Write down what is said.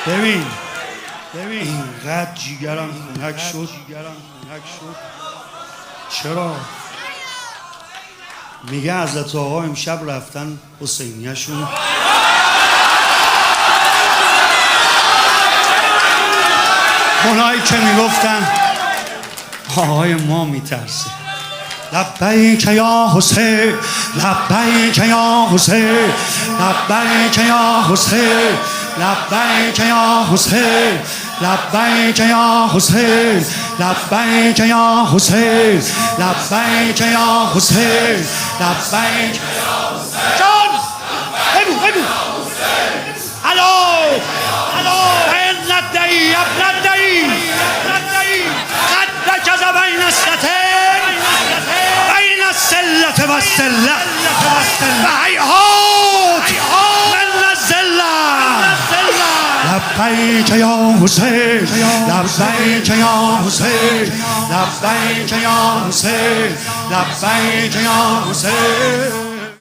ببین اینقدر جیگرم خونک شد. چرا؟ میگه حضرت آقا امشب رفتن حسینیه‌شون اونایی که میگفتن آقای ما میترسه. لبیک یا حسین، لبیک یا حسین، لبیک یا حسین، لبیک یا حسین، لبیک یا حسین، لبیک یا حسین، لبیک یا حسین، لبیک. جان بگو الو بین ندعی ابن ندعی قد جز بین الستین بین السلة و السلة و هیهات من الزلة. لبیک یا حسین، لبیک یا حسین، لبیک یا حسین، لبیک یا حسین.